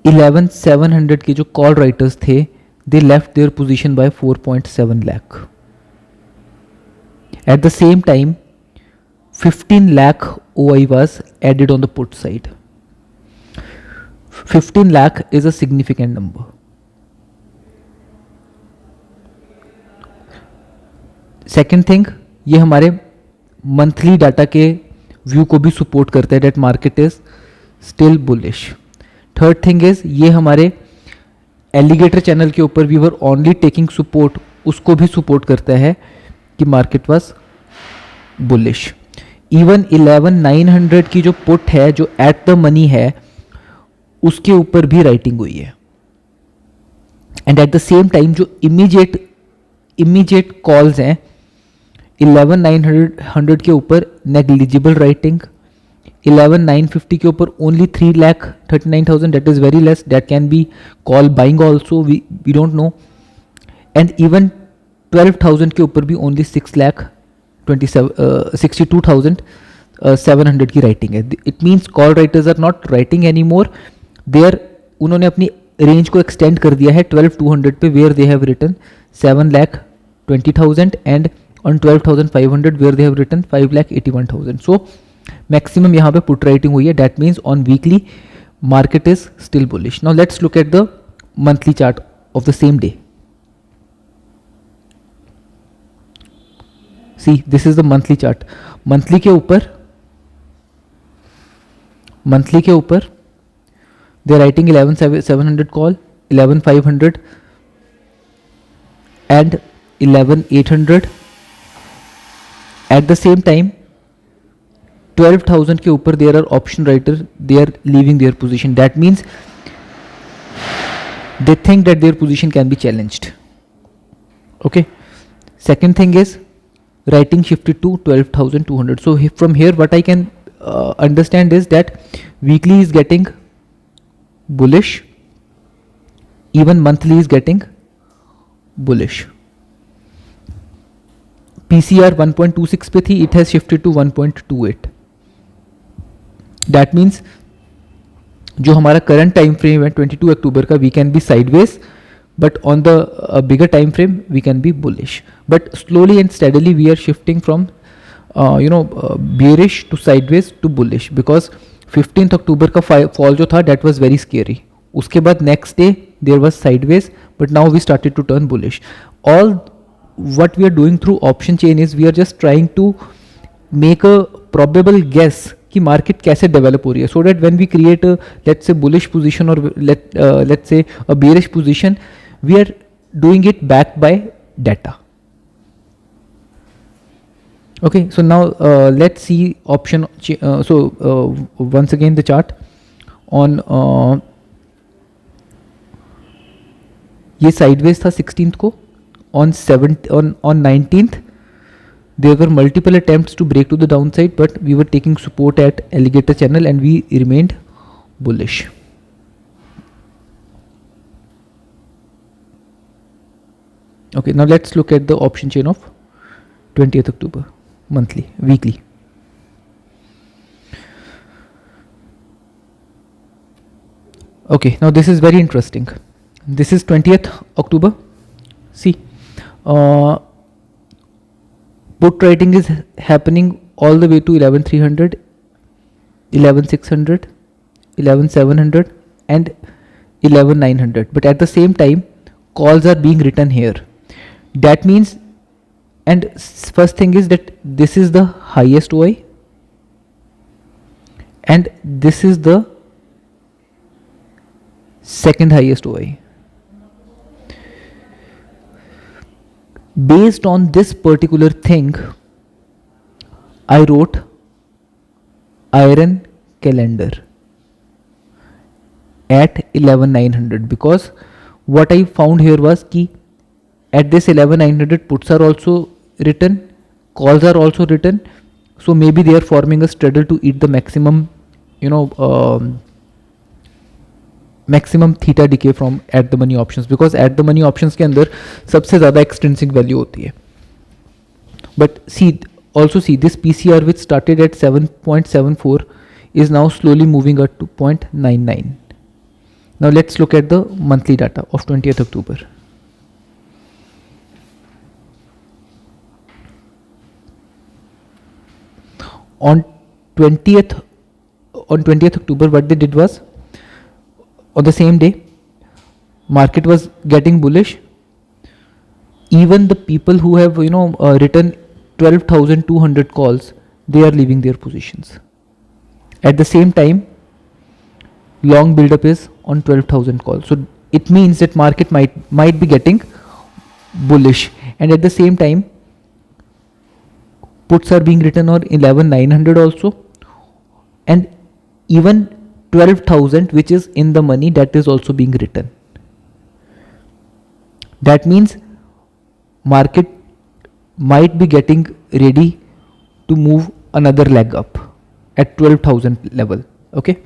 11,700 के जो call writers थे they left their position by 4.7 lakh. At the same time 15 lakh OI was added on the put side. 15 lakh is a significant number. Second thing, ये हमारे monthly data के view को भी support करता है, that market is still bullish. Third thing is, ये हमारे alligator channel के ऊपर we were only taking support, उसको भी सपोर्ट करता है कि मार्केट वाज बुलिश. इवन 11,900 की जो पुट है जो एट द मनी है उसके ऊपर भी राइटिंग हुई है. And at the same time जो इमीडिएट कॉल्स हैं 11,900 के ऊपर नेग्लिजिबल राइटिंग, 11,950 के ऊपर only 3,39,000, that is very less, that can be call buying also, we don't know. And even 12,000 के ऊपर भी ओनली 6,62,700 की राइटिंग है. It means call writers are not writing any more, there उन्होंने अपनी रेंज को एक्सटेंड कर दिया है 12,200 पे, where they have written 7,20,000 and on 12,500 where they have written 5,81,000. So maximum यहाँ पे पुट राइटिंग हुई है. That means on weekly market is still bullish. Now let's look at the monthly chart of the same day. See, this is the monthly chart. Monthly के ऊपर they are writing 11,700 call, 11,500 and 11,800. At the same time 12,000 के ऊपर there are option writer, they are leaving their position. That means they think that their position can be challenged. Okay. Second thing is writing shifted to 12,200. So from here what I can understand is that weekly is getting bullish, even monthly is getting bullish. PCR 1.26 पे थी, it has shifted to 1.28. That means जो हमारा current time frame है 22 अक्टूबर का, we can be sideways, but on the bigger time frame we can be bullish. But slowly and steadily we are shifting from bearish to sideways to bullish, because 15th अक्टूबर का fall जो था that was very scary. उसके बाद next day there was sideways, but now we started to turn bullish. All what we are doing through option chain is we are just trying to make a probable guess कि market कैसे develop हो रही है, so that when we create a let's say bullish position or let's say a bearish position, we are doing it backed by data. Okay, so now let's see option once again the chart on ये sideways था 16th को, on 19th there were multiple attempts to break to the downside, but we were taking support at alligator channel and we remained bullish. Okay, now let's look at the option chain of 20th October, monthly, weekly. Okay, now this is very interesting. This is 20th October. See, put writing is happening all the way to 11,300, 11,600, 11,700 and 11,900. But at the same time, calls are being written here. That means, and first thing is that this is the highest OI and this is the second highest OI. Based on this particular thing, I wrote iron calendar at 11,900, because what I found here was कि at this 11,900 puts are also written, calls are also written, so maybe they are forming a straddle to eat the maximum maximum theta decay from at the money options, because at the money options के अंदर सबसे ज़्यादा extrinsic value होती है. But see, also see this PCR which started at 7.74 is now slowly moving up to 0.99. Now let's look at the monthly data of 20th October. On 20th October, what they did was, on the same day, market was getting bullish. Even the people who have written 12,200 calls, they are leaving their positions. At the same time, long build-up is on 12,000 calls. So it means that market might be getting bullish, and at the same time, puts are being written on 11,900 also, and even 12,000 which is in the money, that is also being written. That means market might be getting ready to move another leg up at 12,000 level. Okay,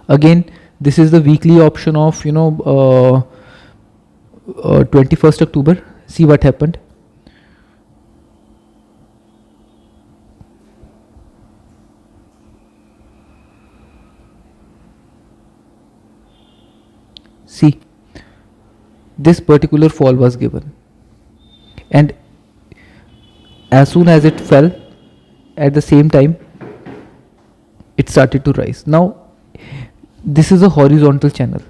again this is the weekly option of 21st October. See what happened. See, this particular fall was given, and as soon as it fell, at the same time it started to rise. Now this is a horizontal channel.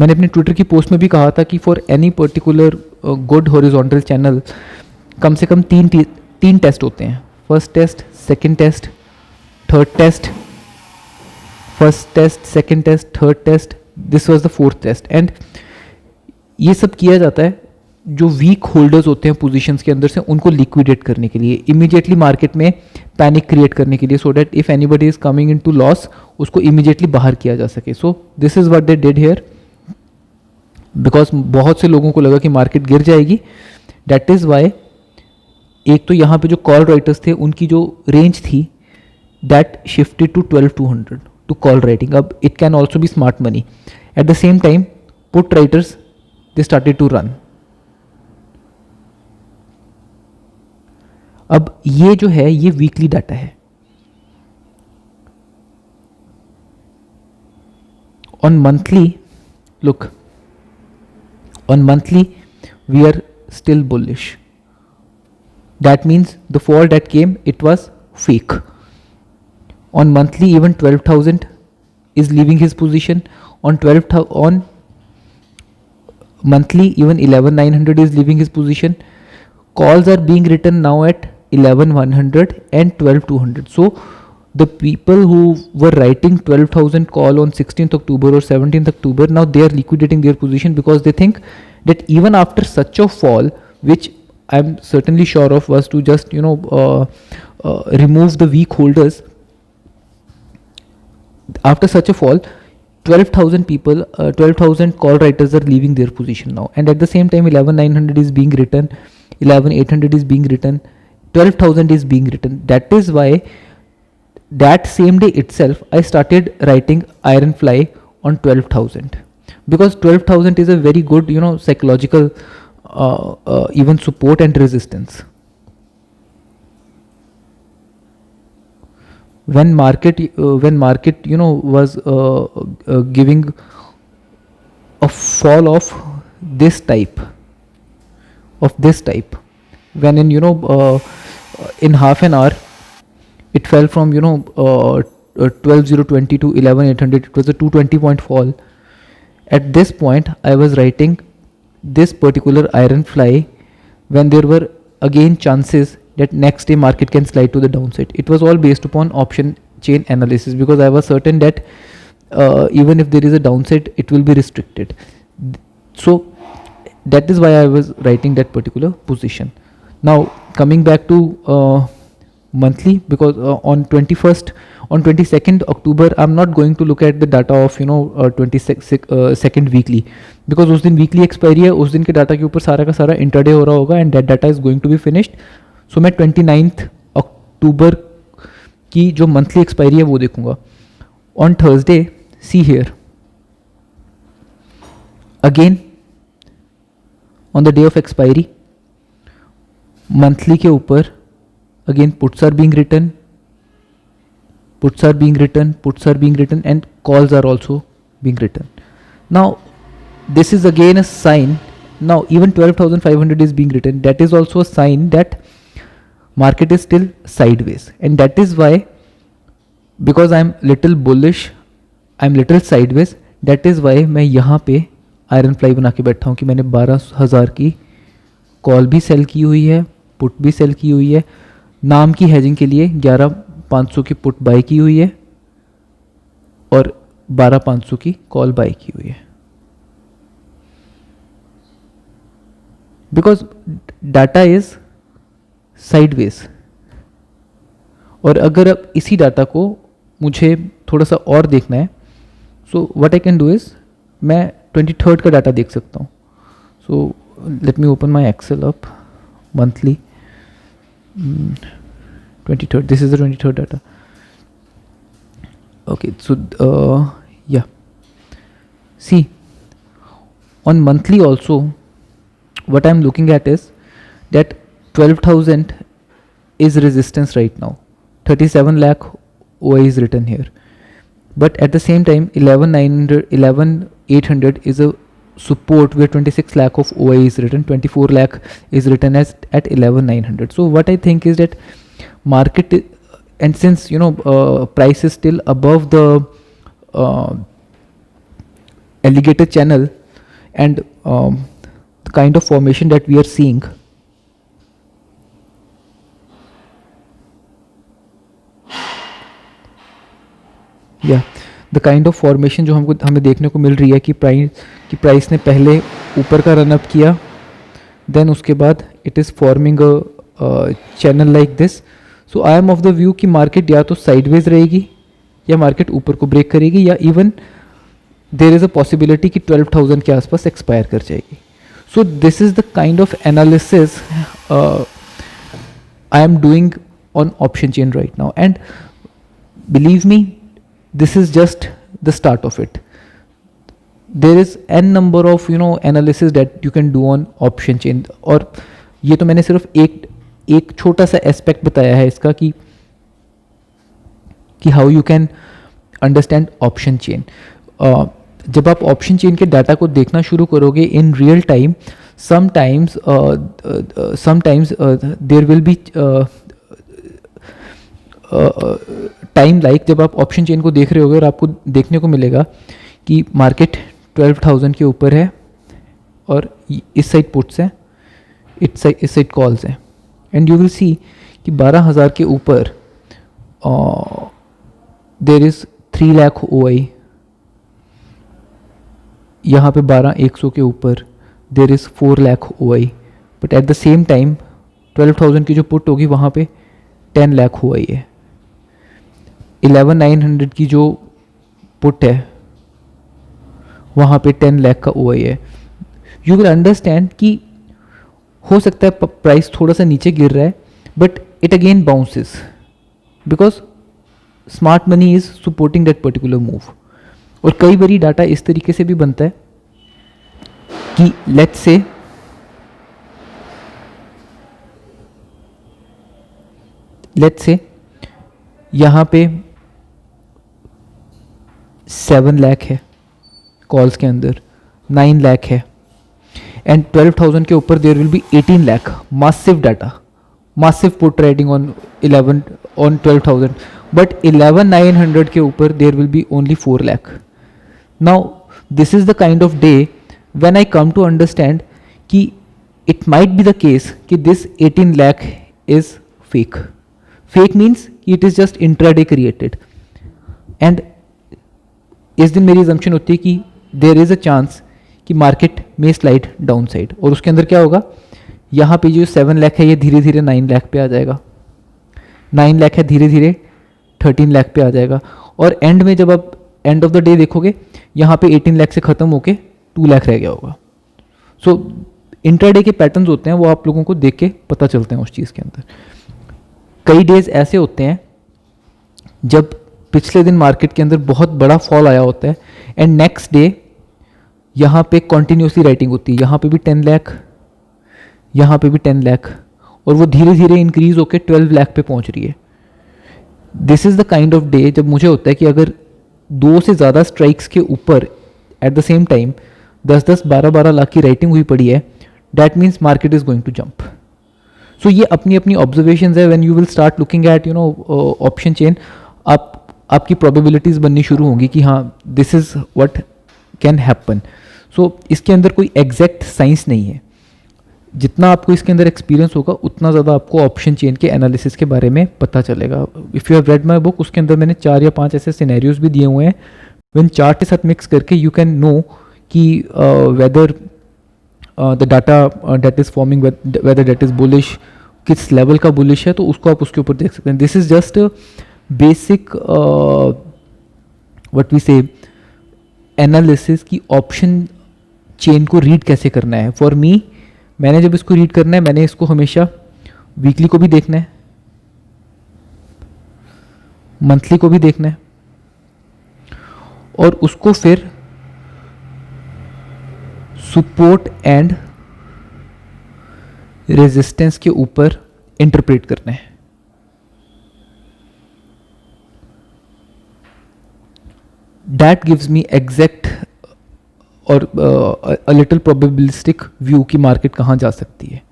मैंने अपने Twitter की post में भी कहा था कि for any particular good horizontal channel कम से कम तीन टेस्ट होते हैं. First test, second test, third test. First test, second test, third test, this was the fourth test. And ये सब किया जाता है जो वीक होल्डर्स होते हैं पोजीशंस के अंदर से, उनको लिक्विडेट करने के लिए, इमीडिएटली मार्केट में पैनिक क्रिएट करने के लिए, so that if anybody is coming into loss उसको इमीडिएटली बाहर किया जा सके. सो this is what they did here, because बहुत से लोगों को लगा कि मार्केट गिर जाएगी. दैट इज वाई एक तो यहाँ पे जो कॉल राइटर्स थे उनकी जो रेंज थी that shifted to 12,200 to call writing. अब it can also be smart money. At the same time put writers they started to run. अब ये जो है ये वीकली डाटा है. On monthly, look, on monthly we are still bullish. That means the fall that came, it was fake. On monthly even 12,000 is leaving his position. On monthly even 11,900 is leaving his position. Calls are being written now at 11,100 and 12,200. So the people who were writing 12,000 call on 16th October or 17th October, now they are liquidating their position because they think that even after such a fall, which I'm certainly sure of was to just remove the weak holders, after such a fall 12,000 people, 12,000 call writers are leaving their position now, and at the same time 11,900 is being written, 11,800 is being written, 12,000 is being written. That is why that same day itself I started writing iron fly on 12,000, because 12,000 is a very good psychological even support and resistance. When market was giving a fall of this type, when in half an hour it fell from 12,020 to 11,800. It was a 220 point fall. At this point I was writing this particular iron fly when there were again chances that next day market can slide to the downside. It was all based upon option chain analysis, because I was certain that even if there is a downside it will be restricted. So that is why I was writing that particular position. Now coming back to monthly, because on 22nd October I'm not going to look at the data of 22nd weekly, because उस दिन weekly expiry है, उस दिन के data के ऊपर सारा का सारा इंटरडे हो रहा होगा, and that data is going to be finished. So मैं 29th October की जो monthly expiry है वो देखूंगा. On Thursday, see here, again on the day of expiry monthly के ऊपर again puts are being written, and calls are also being written. Now this is again a sign. Now even 12,500 is being written. That is also a sign that market is still sideways, and that is why, because I'm little bullish, I'm little sideways, that is why मैं यहाँ पे iron fly बना के बैठा हूँ कि मैंने 12,000 की कॉल भी सेल की हुई है, पुट भी सेल की हुई है, नाम की हेजिंग के लिए 11,500 की पुट बाय की हुई है और 12,500 की कॉल बाय की हुई है. बिकॉज डाटा इज साइडवेज, और अगर अब इसी डाटा को मुझे थोड़ा सा और देखना है, so what I can do is मैं 23rd का डाटा देख सकता हूँ. So let me open my excel up monthly. 23rd, this is the 23rd data. Okay, so yeah, see, on monthly also what I'm looking at is that 12,000 is resistance right now. 37 lakh OI is written here, but at the same time 11,800 is a support where 26 lakh of OI is written, 24 lakh is written as at 11,900. So what I think is that market and since price is still above the alligator channel and the kind of formation that we are seeing, the kind of formation जो हमें देखने को मिल रही है कि price ने पहले ऊपर का रन अप किया, देन उसके बाद it is forming a channel like this. So I am of the view कि मार्केट या तो साइडवेज रहेगी या मार्केट ऊपर को ब्रेक करेगी या even there is a possibility कि 12,000 के आसपास एक्सपायर कर जाएगी. So this is the kind of analysis I am doing on option chain right now, and believe me, this is just the start of it. There is n number of analysis that you can do on option chain. और ये तो मैंने सिर्फ एक छोटा सा aspect बताया है इसका कि how you can understand option chain. जब आप ऑप्शन चेन के डाटा को देखना शुरू करोगे in real time, sometimes there will be time like जब आप ऑप्शन चेन को देख रहे होगे और आपको देखने को मिलेगा कि मार्केट 12,000 के ऊपर है और इस साइड पुट्स हैं, इस साइड कॉल्स हैं, एंड यू विल सी कि 12,000 के ऊपर देर इज़ 3 लाख OI. यहाँ पे 12,100 के ऊपर there is 4 lakh OI, but at the same time 12,000 की जो पुट होगी वहाँ पे 10 लाख OI है. 11,900 की जो पुट है वहाँ पे 10 लाख का OI है. यू विल अंडरस्टैंड कि हो सकता है प्राइस थोड़ा सा नीचे गिर रहा है, but it again bounces because smart money is supporting that particular move. और कई बारी डाटा इस तरीके से भी बनता है कि लेट्स से यहाँ पे 7 लाख है कॉल्स के अंदर, 9 लाख है, एंड 12,000 के ऊपर there will be 18 lakh. Massive data, massive put trading on 12,000, but 11,900 के ऊपर there will be only 4 lakh. Now this is the kind of day when I come to understand कि it might be the case कि this 18 lakh is fake. Fake means it is just intraday created, and इस दिन मेरी assumption होती है कि there is a chance कि market में स्लाइड डाउन साइड, और उसके अंदर क्या होगा, यहाँ पे जो 7 लाख है ये धीरे धीरे 9 लाख पे आ जाएगा, 9 लाख है धीरे धीरे 13 लाख पे आ जाएगा, और एंड में जब आप एंड ऑफ द डे देखोगे यहाँ पे 18 लाख से ख़त्म होके 2 लाख रह गया होगा. सो इंट्राडे के पैटर्न्स होते हैं वो आप लोगों को देख के पता चलते हैं उस चीज़ के अंदर. कई डेज ऐसे होते हैं जब पिछले दिन मार्केट के अंदर बहुत बड़ा फॉल आया होता है एंड नेक्स्ट डे यहाँ पे कॉन्टीन्यूसली राइटिंग होती है, यहाँ पे भी 10 लाख, यहाँ पे भी 10 लाख, और वो धीरे धीरे इंक्रीज होकर 12 लाख पे पहुँच रही है. This is the kind of day जब मुझे होता है कि अगर 2 से ज़्यादा स्ट्राइक्स के ऊपर at the same time 10-10, 12-12 lakh की राइटिंग हुई पड़ी है, that means market is going to jump. So ये अपनी अपनी ऑब्जर्वेशंस है. When you will start looking at option chain, आपकी प्रोबेबिलिटीज़ बननी शुरू होंगी कि हाँ this is what can happen. So इसके अंदर कोई एग्जैक्ट साइंस नहीं है. जितना आपको इसके अंदर एक्सपीरियंस होगा उतना ज़्यादा आपको ऑप्शन चेन के एनालिसिस के बारे में पता चलेगा. If you have read my book, उसके अंदर मैंने 4 या 5 ऐसे सिनेरियोज भी दिए हुए हैं. व्हेन चार्ट के साथ मिक्स करके यू कैन नो कि whether the data that is forming whether that is bullish, किस लेवल का बुलिश है, तो उसको आप उसके ऊपर देख सकते हैं. This is just basic what we say analysis की ऑप्शन चेन को रीड कैसे करना है. फॉर मी, मैंने जब इसको रीड करना है, मैंने इसको हमेशा वीकली को भी देखना है, मंथली को भी देखना है, और उसको फिर सपोर्ट एंड रेजिस्टेंस के ऊपर इंटरप्रेट करना है. दैट गिव्स मी एग्जैक्ट और अ लिटिल प्रोबेबिलिस्टिक व्यू की मार्केट कहाँ जा सकती है.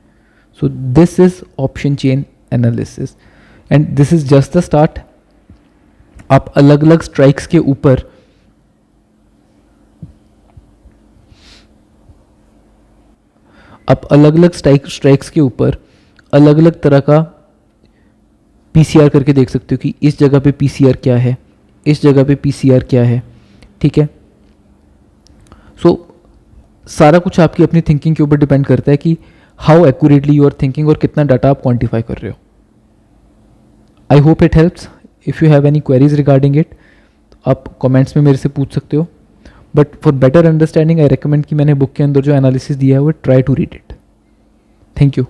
So this is option chain analysis and this is just the start. आप अलग अलग स्ट्राइक्स के ऊपर स्ट्राइक्स के ऊपर अलग अलग तरह का पीसीआर करके देख सकते हो कि इस जगह पे पीसीआर क्या है, इस जगह पे पीसीआर क्या है. ठीक है. सो सारा कुछ आपकी अपनी थिंकिंग के ऊपर डिपेंड करता है कि how accurately you are thinking और कितना डाटा आप क्वांटिफाई कर रहे हो. I hope it helps. If you have any queries regarding it, आप कमेंट्स में मेरे से पूछ सकते हो. But for better understanding I recommend कि मैंने बुक के अंदर जो एनालिसिस दिया है वो try to read it. Thank you.